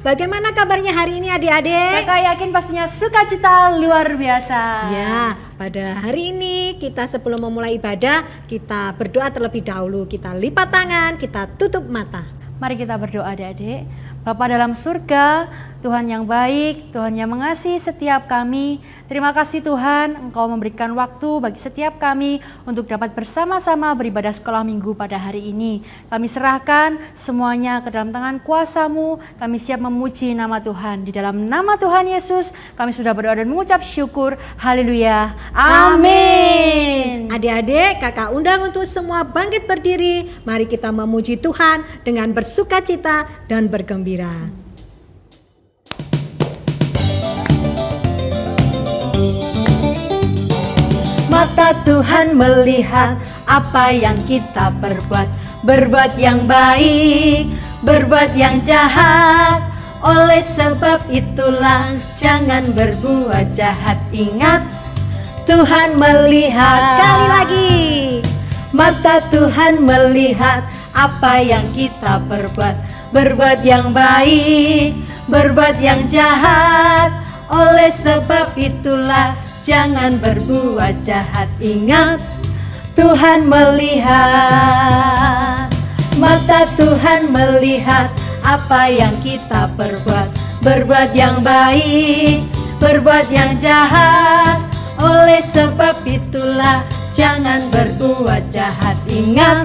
Bagaimana kabarnya hari ini adik-adik? Kakak yakin pastinya sukacita luar biasa. Ya, pada hari ini kita sebelum memulai ibadah, kita berdoa terlebih dahulu. Kita lipat tangan, kita tutup mata. Mari kita berdoa adik-adik. Bapa dalam surga, Tuhan yang baik, Tuhan yang mengasihi setiap kami. Terima kasih Tuhan, Engkau memberikan waktu bagi setiap kami untuk dapat bersama-sama beribadah sekolah minggu pada hari ini. Kami serahkan semuanya ke dalam tangan kuasa-Mu. Kami siap memuji nama Tuhan. Di dalam nama Tuhan Yesus, kami sudah berdoa dan mengucap syukur. Haleluya. Amin. Adik-adik, kakak undang untuk semua bangkit berdiri. Mari kita memuji Tuhan dengan bersukacita dan bergembira. Mata Tuhan melihat apa yang kita perbuat, berbuat yang baik, berbuat yang jahat. Oleh sebab itulah jangan berbuat jahat. Ingat, Tuhan melihat. Sekali lagi, mata Tuhan melihat apa yang kita perbuat, berbuat yang baik, berbuat yang jahat. Oleh sebab itulah jangan berbuat jahat. Ingat, Tuhan melihat. Mata Tuhan melihat apa yang kita perbuat, berbuat yang baik, berbuat yang jahat. Oleh sebab itulah jangan berbuat jahat. Ingat,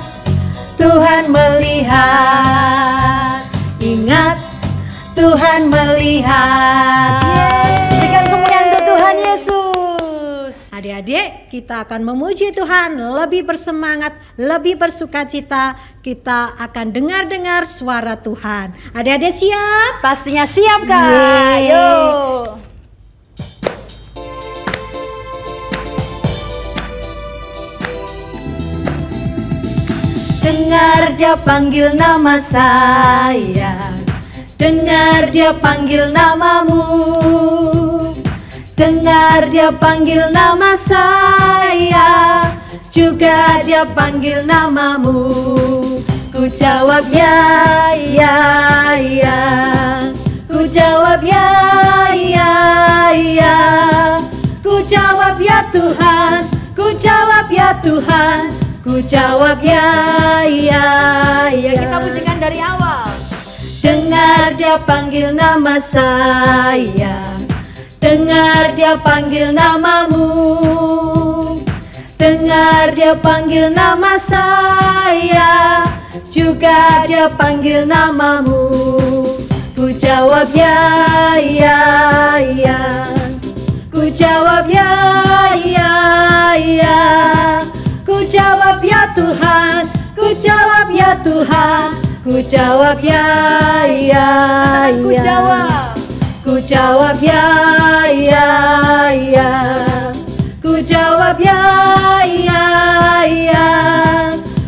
Tuhan melihat. Ingat, Tuhan melihat. Berikan kemuliaan untuk Tuhan Yesus. adik-adik, kita akan memuji Tuhan, lebih bersemangat, lebih bersukacita. Kita akan dengar-dengar suara Tuhan. Adik-adik siap? Pastinya siap Kak. Yeay. Ayo. Dengar dia panggil nama saya, dengar dia panggil namamu, dengar dia panggil nama saya, juga dia panggil namamu. Ku jawab ya, ya, ya. Ku jawab ya, ya, ya. Ku jawab ya Tuhan, ku jawab ya Tuhan. Ku jawab ya, ya, ya. Kita pujikan dari awal. Dengar dia panggil nama saya, dengar dia panggil namamu, dengar dia panggil nama saya, juga dia panggil namamu. Ku jawab ya, ya, ya. Ku jawab ya, ya, ya. Ku jawab ya Tuhan, ku jawab ya Tuhan, ku jawab ya, ya, ya. Ku jawab, ku jawab ya, ya, ya. Ku jawab ya, ya, ya.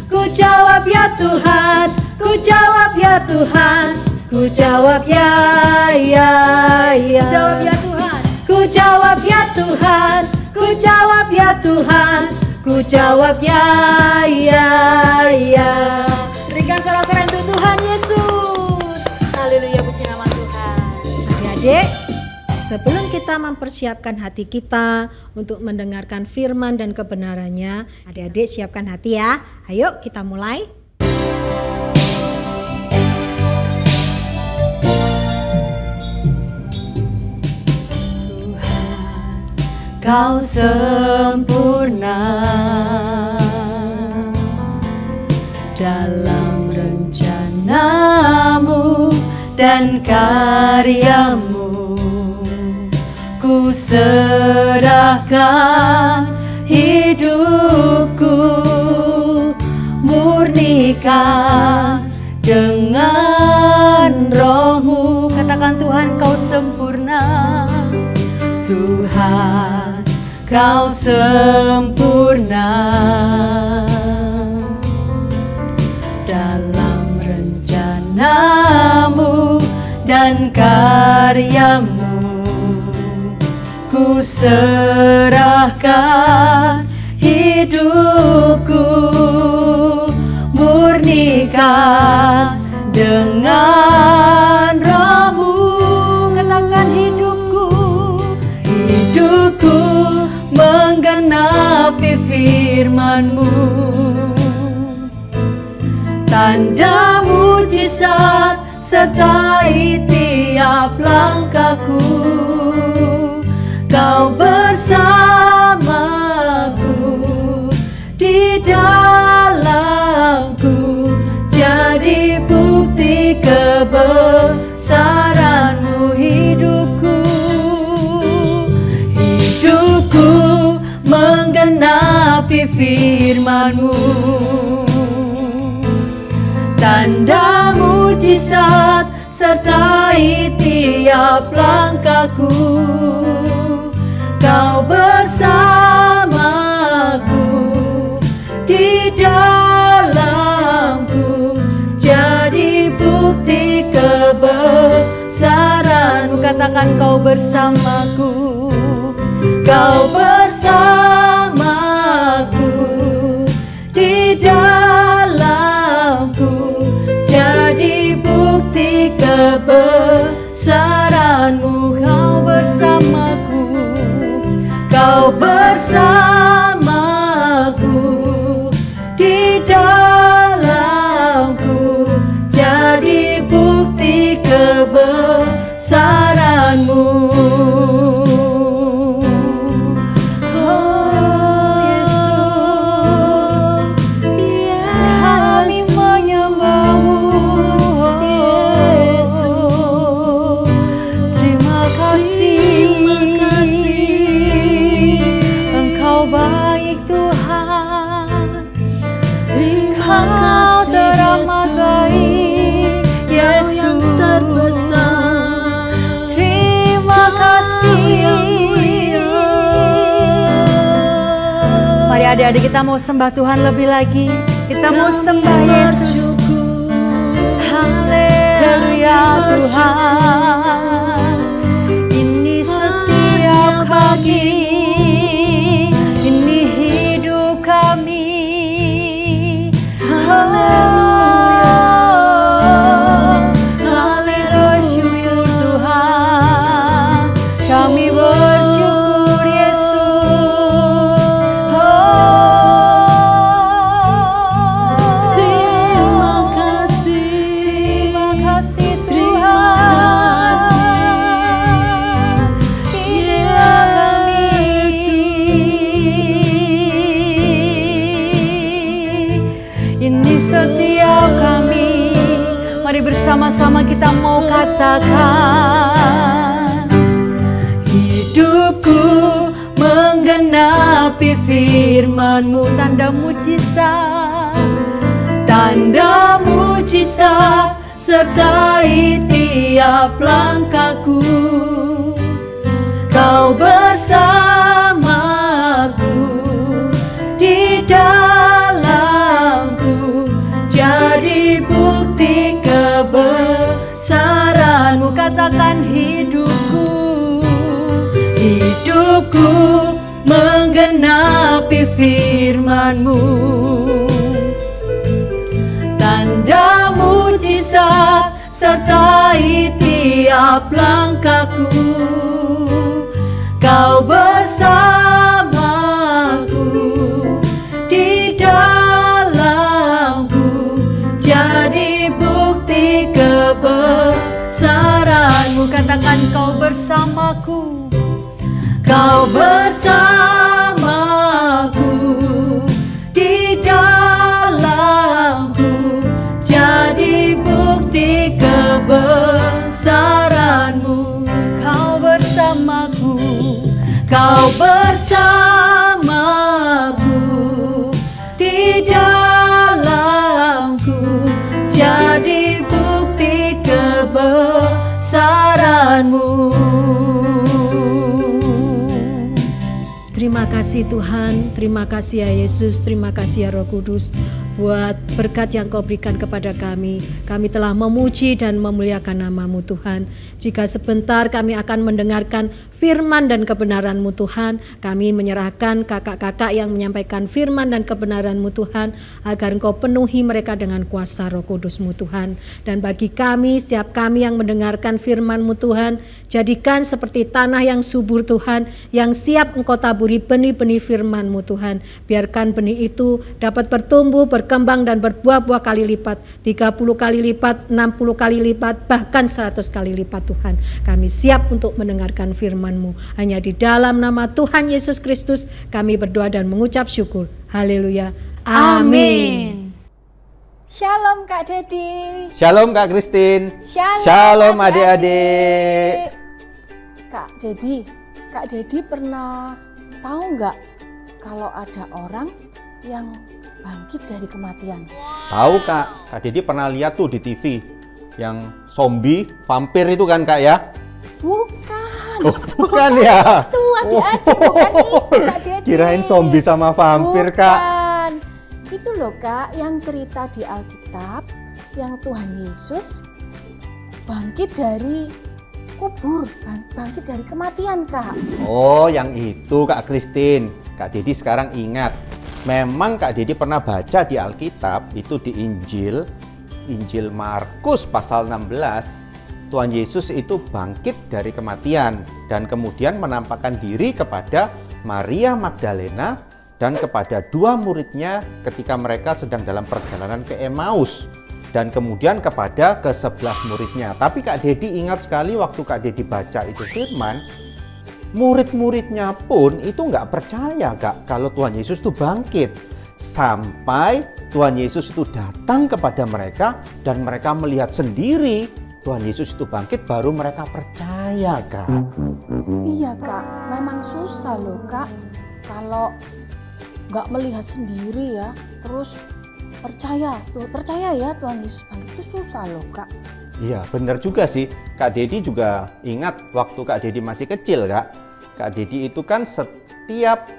Ku jawab ya Tuhan, ku jawab ya Tuhan, ku jawab ya, ya, ya. Jawab ya Tuhan, ku jawab ya Tuhan, ku jawab ya Tuhan. Ku jawab ya, ya, ya. Berikan sorak-sorai untuk Tuhan Yesus. Haleluya, puji nama Tuhan. Adik-adik, sebelum kita mempersiapkan hati kita untuk mendengarkan firman dan kebenarannya, adik-adik siapkan hati ya. Ayo kita mulai. Kau sempurna dalam rencanamu dan karyamu. Ku serahkan hidupku, murnikan dengan rohmu. Katakan Tuhan, kau sempurna. Tuhan, kau sempurna dalam rencanamu dan karyamu. Ku serahkan hidupku, murnikan dengan rohmu. firman-Mu. Tanda mujizat sertai tiap langkahku. Kau bersamaku, di dalamku, jadi bukti kebesaran-Mu hidupku. Hidupku menggenapi firman-Mu. Tanda mujizat sertai tiap langkahku. Kau bersamaku, di dalamku, jadi bukti kebesaran-Mu. Katakan kau bersamaku, kau bersamaku, di dalamku, jadi bukti kebesaran-Mu. Kau bersamaku, kau bersamaku, di dalamku, jadi bukti kebesaran-Mu. Adik-adik, kita mau sembah Tuhan lebih lagi. Kita mau sembah Yesus. Haleluya Tuhan. Ini setiap pagi, ini hidup kami. Haleluya, haleluya syukur Tuhan. Kami bersyukur Yesus. Bersama-sama kita mau katakan, hidupku menggenapi firman-Mu. Tanda mujizat sertai tiap langkahku. Kau bersamaku, di dalamku, jadi bukti kebesaran-Mu. Katakan hidupku, hidupku menggenapi firman-Mu. Tanda mujizat sertai tiap langkahku. Kau bersamaku, di dalamku, jadi bukti kebesaran-Mu. Katakan kau bersamaku, kau bersamaku, di dalamku, jadi bukti kebesaran-Mu. Kau bersamaku, kau bersamaku, di dalamku, jadi bukti kebesaran-Mu. Terima kasih Tuhan, terima kasih ya Yesus, terima kasih ya Roh Kudus. buat berkat yang Kau berikan kepada kami. Kami telah memuji dan memuliakan nama-Mu Tuhan. Jika sebentar kami akan mendengarkan firman dan kebenaran-Mu Tuhan, kami menyerahkan kakak-kakak yang menyampaikan firman dan kebenaran-Mu Tuhan, agar Engkau penuhi mereka dengan kuasa Roh Kudus-Mu Tuhan. Dan bagi kami, setiap kami yang mendengarkan firman-Mu Tuhan, jadikan seperti tanah yang subur Tuhan, yang siap Engkau taburi benih-benih firman-Mu Tuhan. Biarkan benih itu dapat bertumbuh, berkembang dan berbuah-buah kali lipat, 30 kali lipat, 60 kali lipat, bahkan 100 kali lipat Tuhan. Kami siap untuk mendengarkan firman-Mu. Hanya di dalam nama Tuhan Yesus Kristus kami berdoa dan mengucap syukur. Haleluya. Amin. Shalom Kak Dedi. Shalom Kak Christine. Shalom adik-adik. Kak Dedi pernah tahu nggak kalau ada orang yang bangkit dari kematian? Tahu Kak Dedi pernah lihat tuh di TV yang zombie, vampir itu kan Kak ya? Bukan. Oh, bukan ya? Itu adik-adik, bukan itu Kak Dedi. Kirain zombie sama vampir bukan. Kak. Itu loh Kak, yang cerita di Alkitab, yang Tuhan Yesus bangkit dari kubur, bangkit dari kematian Kak. Oh yang itu Kak Christine. Kak Dedi sekarang ingat. Memang Kak Dedi pernah baca di Alkitab, itu di Injil Markus pasal 16. Tuhan Yesus itu bangkit dari kematian dan kemudian menampakkan diri kepada Maria Magdalena dan kepada 2 muridnya ketika mereka sedang dalam perjalanan ke Emmaus, dan kemudian kepada ke-11 muridnya. Tapi Kak Dedi ingat sekali waktu Kak Dedi baca itu firman, murid-muridnya pun itu nggak percaya Kak kalau Tuhan Yesus itu bangkit. Sampai Tuhan Yesus itu datang kepada mereka dan mereka melihat sendiri Tuhan Yesus itu bangkit, baru mereka percaya Kak. Iya Kak, memang susah loh Kak kalau nggak melihat sendiri ya, terus percaya ya Tuhan Yesus bangkit, itu susah loh Kak. Iya benar juga sih. Kak Dedi juga ingat waktu Kak Dedi masih kecil Kak. Kak Dedi itu kan setiap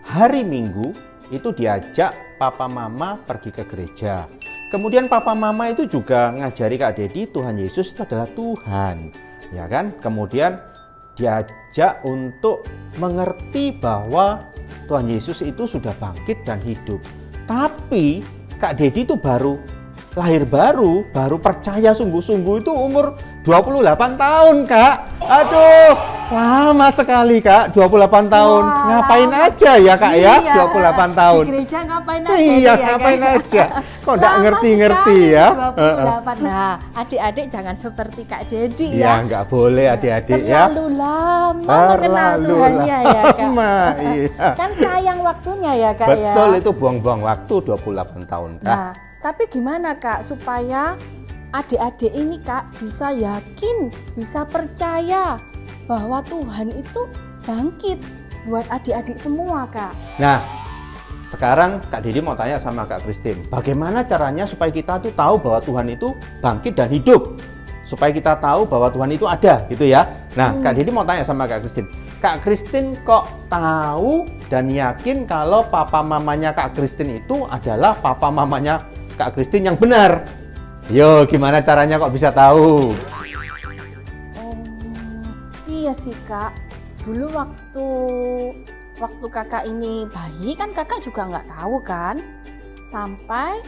hari Minggu itu diajak papa mama pergi ke gereja. Kemudian papa mama itu juga ngajari Kak Dedi Tuhan Yesus itu adalah Tuhan, ya kan? Kemudian diajak untuk mengerti bahwa Tuhan Yesus itu sudah bangkit dan hidup. Tapi Kak Dedi itu baru lahir baru percaya sungguh-sungguh itu umur 28 tahun Kak. Aduh, lama sekali Kak, 28 tahun. Wah, ngapain lama. aja ya Kak ya, Iya, 28 tahun. Di gereja ngapain aja? Iya, ngapain aja. Kok nggak ngerti-ngerti ya? 28. Nah, adik-adik jangan seperti Kak Dedi Iya, ya. nggak boleh adik-adik ya. Terlalu lama mengenal Tuhannya ya Kak. Lama, iya. Kan sayang waktunya ya Kak ya. Betul, itu buang-buang waktu 28 tahun Kak. Nah, tapi gimana Kak supaya adik-adik ini Kak bisa yakin, bisa percaya bahwa Tuhan itu bangkit buat adik-adik semua Kak. Nah, sekarang Kak Dedi mau tanya sama Kak Christine, bagaimana caranya supaya kita tuh tahu bahwa Tuhan itu bangkit dan hidup? Supaya kita tahu bahwa Tuhan itu ada, gitu ya. Nah, Kak Dedi mau tanya sama Kak Christine, Kak Christine kok tahu dan yakin kalau papa mamanya Kak Christine itu adalah papa mamanya Kak Christine yang benar? Yo, gimana caranya kok bisa tahu? Iya sih Kak, dulu waktu kakak ini bayi kan kakak juga nggak tahu kan, sampai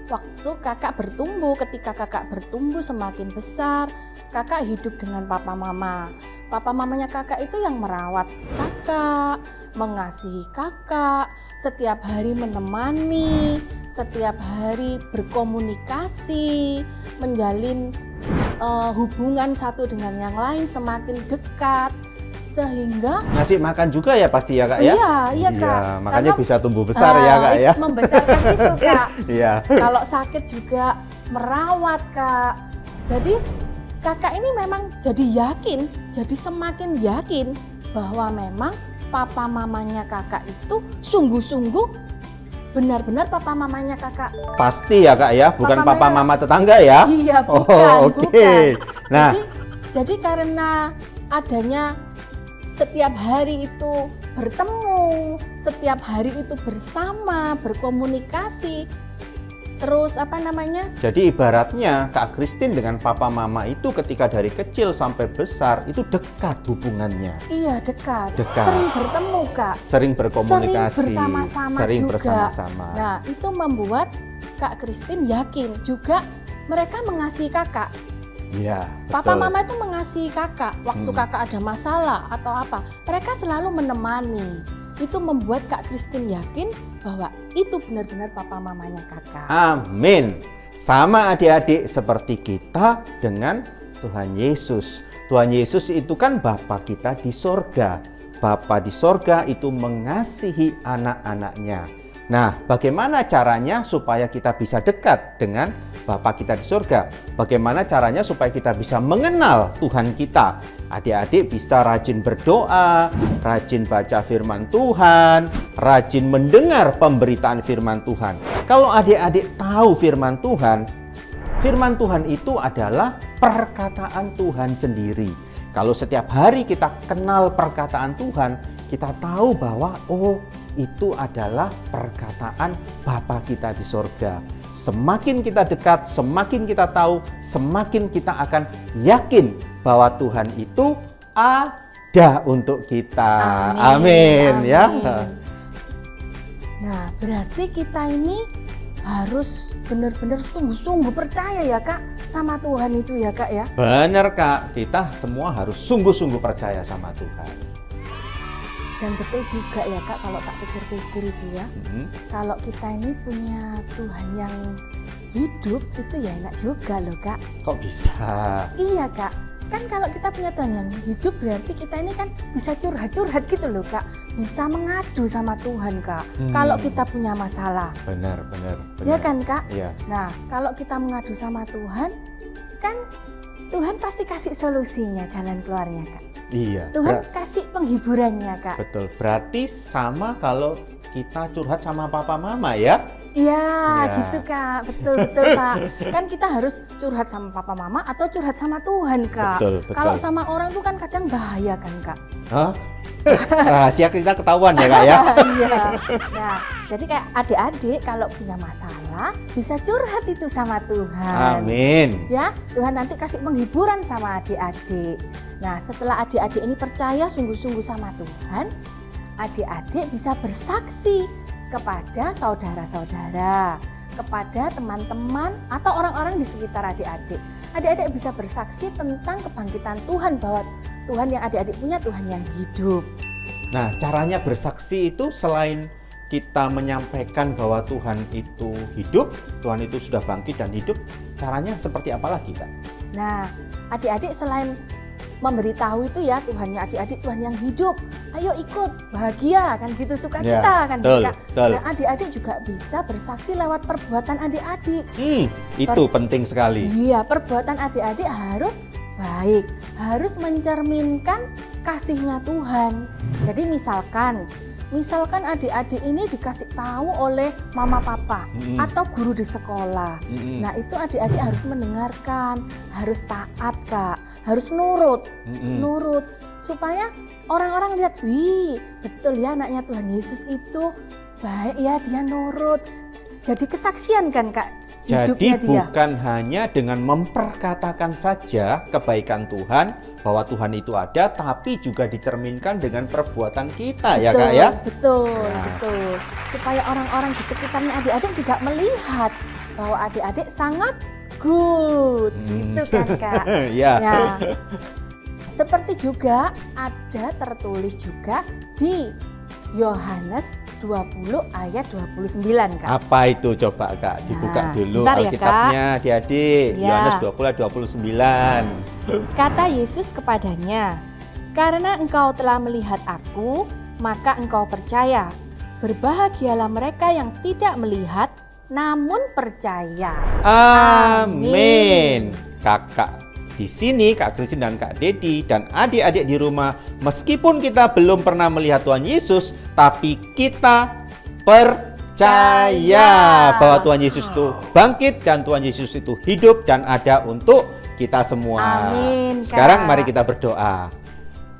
waktu kakak bertumbuh. Ketika kakak bertumbuh semakin besar, kakak hidup dengan papa mama. Papa mamanya kakak itu yang merawat kakak, mengasihi kakak, setiap hari menemani, setiap hari berkomunikasi, menjalin hubungan satu dengan yang lain semakin dekat, sehingga ngasih makan juga ya pasti ya Kak ya? Iya Kak. Makanya karena, bisa tumbuh besar ya Kak ya? Membesarkan itu Kak. Iya. Kalau sakit juga merawat Kak. Jadi kakak ini memang jadi yakin, jadi semakin yakin bahwa memang papa mamanya kakak itu sungguh-sungguh benar-benar papa mamanya kakak. Pasti ya Kak ya, bukan papa mamanya, mama tetangga ya? Iya, bukan, Oh, oke. bukan. Nah, jadi karena adanya setiap hari itu bertemu, bertemu, setiap hari itu bersama, berkomunikasi. Terus Jadi ibaratnya Kak Christine dengan papa mama itu ketika dari kecil sampai besar itu dekat hubungannya. Iya, dekat. Dekat. Sering bertemu, Kak. Sering berkomunikasi. Sering bersama-sama Sering juga. bersama-sama. Nah, itu membuat Kak Christine yakin juga mereka mengasihi kakak. Iya, Papa betul. mama itu mengasihi kakak. Waktu kakak ada masalah atau apa, mereka selalu menemani. Itu membuat Kak Christine yakin bahwa itu benar-benar papa mamanya kakak. Amin. Sama adik-adik seperti kita dengan Tuhan Yesus. Tuhan Yesus itu kan Bapa kita di sorga. Bapa di sorga itu mengasihi anak-anaknya. Nah, bagaimana caranya supaya kita bisa dekat dengan Bapa kita di surga? Bagaimana caranya supaya kita bisa mengenal Tuhan kita? Adik-adik bisa rajin berdoa, rajin baca firman Tuhan, rajin mendengar pemberitaan firman Tuhan. Kalau adik-adik tahu firman Tuhan itu adalah perkataan Tuhan sendiri. Kalau setiap hari kita kenal perkataan Tuhan, kita tahu bahwa itu adalah perkataan Bapa kita di sorga. Semakin kita dekat, semakin kita tahu, semakin kita akan yakin bahwa Tuhan itu ada untuk kita. Amin. Ya. Nah, berarti kita ini harus benar-benar sungguh-sungguh percaya ya Kak sama Tuhan itu ya Kak ya. Benar Kak, kita semua harus sungguh-sungguh percaya sama Tuhan. Dan betul juga ya Kak, kalau tak pikir-pikir itu ya, kalau kita ini punya Tuhan yang hidup itu ya enak juga loh Kak. Kok bisa? Iya Kak, kan kalau kita punya Tuhan yang hidup berarti kita ini kan bisa curhat-curhat gitu loh Kak. Bisa mengadu sama Tuhan Kak, kalau kita punya masalah. Benar. Ya kan Kak? Iya. Nah, kalau kita mengadu sama Tuhan, kan Tuhan pasti kasih solusinya, jalan keluarnya Kak. Iya. Tuhan kasih penghiburannya Kak. Betul, berarti sama kalau kita curhat sama papa mama ya? Iya, gitu Kak, betul Pak. Kan kita harus curhat sama papa mama atau curhat sama Tuhan Kak. Betul. Kalau sama orang tuh kan kadang bahaya kan Kak. Hah? Rahasia kita ketahuan ya Kak ya? Iya. Nah, jadi kayak adik-adik kalau punya masalah bisa curhat itu sama Tuhan. Amin. Ya, Tuhan nanti kasih penghiburan sama adik-adik. Nah, setelah adik-adik ini percaya sungguh-sungguh sama Tuhan, adik-adik bisa bersaksi kepada saudara-saudara, kepada teman-teman atau orang-orang di sekitar adik-adik. Adik-adik bisa bersaksi tentang kebangkitan Tuhan, bahwa Tuhan yang adik-adik punya Tuhan yang hidup. Nah, caranya bersaksi itu selain kita menyampaikan bahwa Tuhan itu hidup, Tuhan itu sudah bangkit dan hidup, caranya seperti apa lagi Kak? Nah, adik-adik selain memberitahu itu ya Tuhannya adik-adik Tuhan yang hidup, ayo ikut bahagia kan gitu, sukacita kan betul, Kak. betul. Nah, adik-adik juga bisa bersaksi lewat perbuatan adik-adik. Itu penting sekali. Iya, perbuatan adik-adik harus baik, harus mencerminkan kasihnya Tuhan. Jadi misalkan adik-adik ini dikasih tahu oleh mama papa atau guru di sekolah. Nah, itu adik-adik harus mendengarkan, harus taat Kak, harus nurut. Nurut supaya orang-orang lihat, wih, betul ya anaknya Tuhan Yesus itu baik ya, dia nurut. Jadi kesaksian kan Kak hidupnya Jadi dia. bukan hanya dengan memperkatakan saja kebaikan Tuhan, bahwa Tuhan itu ada, tapi juga dicerminkan dengan perbuatan kita. Betul, ya Kak ya? Betul. Supaya orang-orang di sekitarnya adik-adik juga melihat bahwa adik-adik sangat good, gitu kan Kak. Ya. Nah, seperti juga ada tertulis juga di Yohanes 20 ayat 29 Kak. Apa itu coba Kak? Dibuka dulu sebentar ya, Alkitabnya adik-adik. Ya. Yohanes 20 ayat 29. Kata Yesus kepadanya, "Karena engkau telah melihat aku, maka engkau percaya. Berbahagialah mereka yang tidak melihat, namun percaya." Amin. Kakak di sini, Kak Christine dan Kak Dedi dan adik-adik di rumah, meskipun kita belum pernah melihat Tuhan Yesus, tapi kita percaya bahwa Tuhan Yesus itu bangkit dan Tuhan Yesus itu hidup dan ada untuk kita semua. Amin, Kak. Sekarang mari kita berdoa.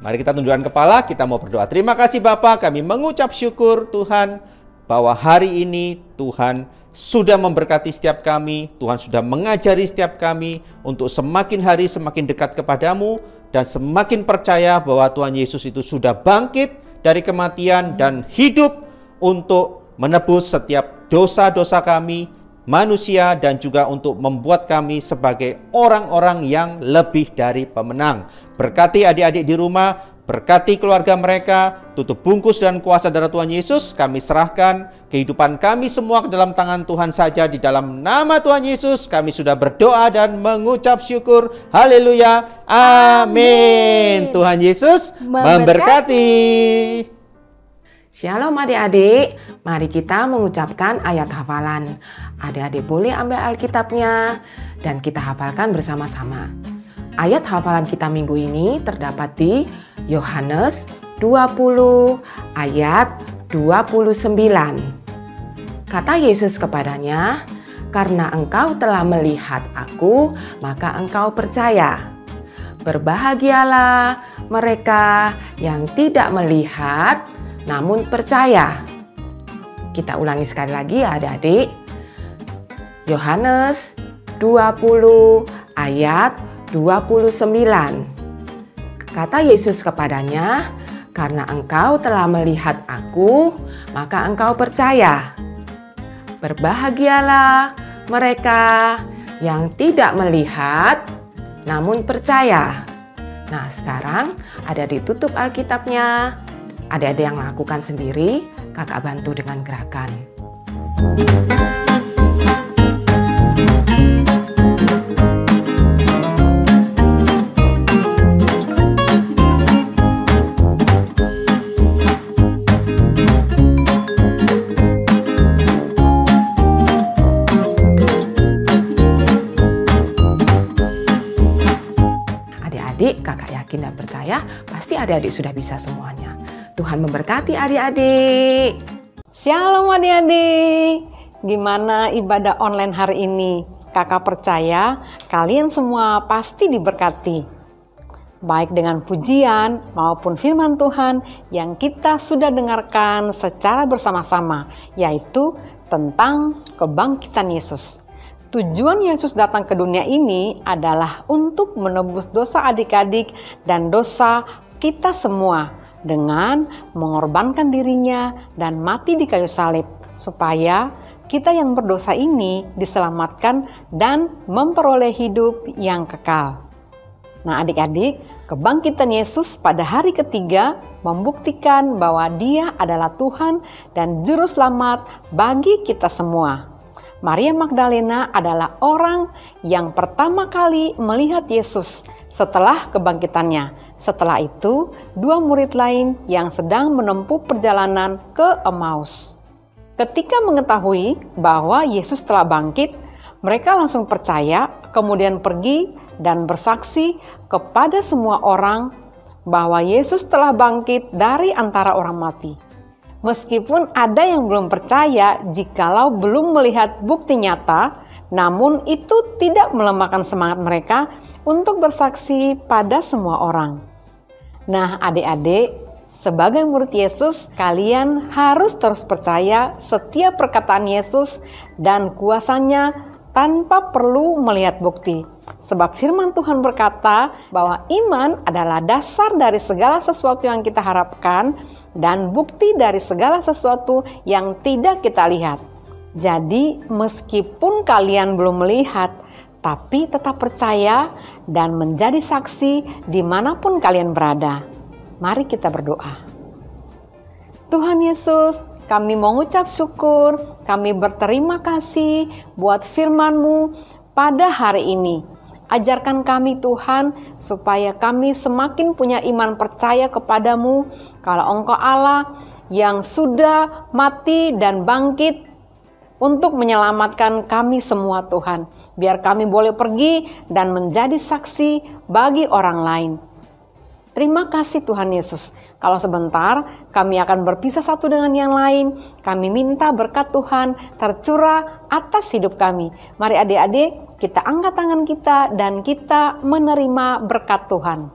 Mari kita tundukkan kepala, kita mau berdoa. Terima kasih Bapa, kami mengucap syukur Tuhan bahwa hari ini Tuhan sudah memberkati setiap kami, Tuhan sudah mengajari setiap kami untuk semakin hari semakin dekat kepadamu dan semakin percaya bahwa Tuhan Yesus itu sudah bangkit dari kematian dan hidup untuk menebus setiap dosa-dosa kami, manusia, dan juga untuk membuat kami sebagai orang-orang yang lebih dari pemenang. Berkati adik-adik di rumah, berkati keluarga mereka, tutup bungkus dan kuasa darah Tuhan Yesus. Kami serahkan kehidupan kami semua ke dalam tangan Tuhan saja. Di dalam nama Tuhan Yesus kami sudah berdoa dan mengucap syukur. Haleluya, amin. Tuhan Yesus memberkati. Shalom adik-adik, mari kita mengucapkan ayat hafalan. Adik-adik boleh ambil Alkitabnya dan kita hafalkan bersama-sama. Ayat hafalan kita minggu ini terdapat di Yohanes 20 ayat 29. Kata Yesus kepadanya, "Karena engkau telah melihat aku, maka engkau percaya. Berbahagialah mereka yang tidak melihat namun percaya." Kita ulangi sekali lagi ya adik-adik. Yohanes 20 ayat 29. Kata Yesus kepadanya, "Karena engkau telah melihat aku, maka engkau percaya. Berbahagialah mereka yang tidak melihat namun percaya." Nah, sekarang adik-adik tutup Alkitabnya. Adik-adik yang lakukan sendiri, kakak bantu dengan gerakan. Adik-adik, kakak yakin dan percaya pasti adik-adik sudah bisa semuanya. Tuhan memberkati adik-adik. Shalom adik-adik. Gimana ibadah online hari ini? Kakak percaya kalian semua pasti diberkati. Baik dengan pujian maupun firman Tuhan yang kita sudah dengarkan secara bersama-sama, yaitu tentang kebangkitan Yesus. Tujuan Yesus datang ke dunia ini adalah untuk menebus dosa adik-adik dan dosa kita semua, dengan mengorbankan dirinya dan mati di kayu salib, supaya kita yang berdosa ini diselamatkan dan memperoleh hidup yang kekal. Nah adik-adik, kebangkitan Yesus pada hari ketiga membuktikan bahwa Dia adalah Tuhan dan Juru Selamat bagi kita semua. Maria Magdalena adalah orang yang pertama kali melihat Yesus setelah kebangkitannya. Setelah itu, dua murid lain yang sedang menempuh perjalanan ke Emmaus. Ketika mengetahui bahwa Yesus telah bangkit, mereka langsung percaya, kemudian pergi dan bersaksi kepada semua orang bahwa Yesus telah bangkit dari antara orang mati. Meskipun ada yang belum percaya jikalau belum melihat bukti nyata, namun itu tidak melemahkan semangat mereka untuk bersaksi pada semua orang. Nah adik-adik, sebagai murid Yesus, kalian harus terus percaya setiap perkataan Yesus dan kuasanya tanpa perlu melihat bukti. Sebab firman Tuhan berkata bahwa iman adalah dasar dari segala sesuatu yang kita harapkan dan bukti dari segala sesuatu yang tidak kita lihat. Jadi meskipun kalian belum melihat, tapi tetap percaya dan menjadi saksi dimanapun kalian berada. Mari kita berdoa. Tuhan Yesus, kami mengucap syukur, kami berterima kasih buat firman-Mu pada hari ini. Ajarkan kami Tuhan, supaya kami semakin punya iman percaya kepadamu, kalau Engkau Allah yang sudah mati dan bangkit untuk menyelamatkan kami semua Tuhan. Biar kami boleh pergi dan menjadi saksi bagi orang lain. Terima kasih Tuhan Yesus. Kalau sebentar kami akan berpisah satu dengan yang lain, kami minta berkat Tuhan tercurah atas hidup kami. Mari adik-adik, kita angkat tangan kita dan kita menerima berkat Tuhan.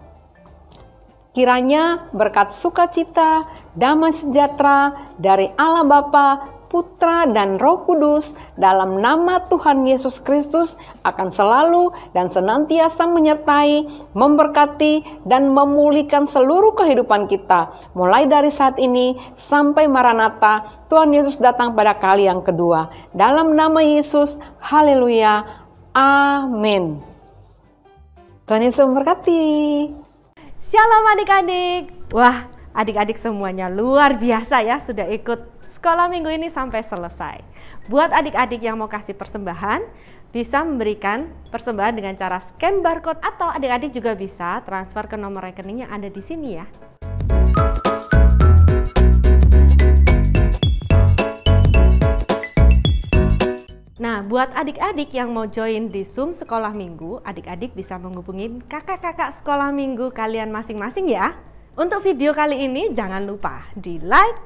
Kiranya berkat sukacita, damai sejahtera dari Allah Bapa, Putra, dan Roh Kudus dalam nama Tuhan Yesus Kristus akan selalu dan senantiasa menyertai, memberkati, dan memulihkan seluruh kehidupan kita. Mulai dari saat ini sampai Maranatha, Tuhan Yesus datang pada kali yang kedua. Dalam nama Yesus, haleluya, amin. Tuhan Yesus memberkati. Shalom adik-adik. Wah, adik-adik semuanya luar biasa ya, sudah ikut sekolah minggu ini sampai selesai. Buat adik-adik yang mau kasih persembahan, bisa memberikan persembahan dengan cara scan barcode atau adik-adik juga bisa transfer ke nomor rekening yang ada di sini ya. Nah, buat adik-adik yang mau join di Zoom sekolah minggu, adik-adik bisa menghubungi kakak-kakak sekolah minggu kalian masing-masing ya. Untuk video kali ini jangan lupa di like,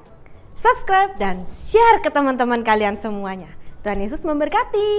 subscribe, dan share ke teman-teman kalian semuanya. Tuhan Yesus memberkati.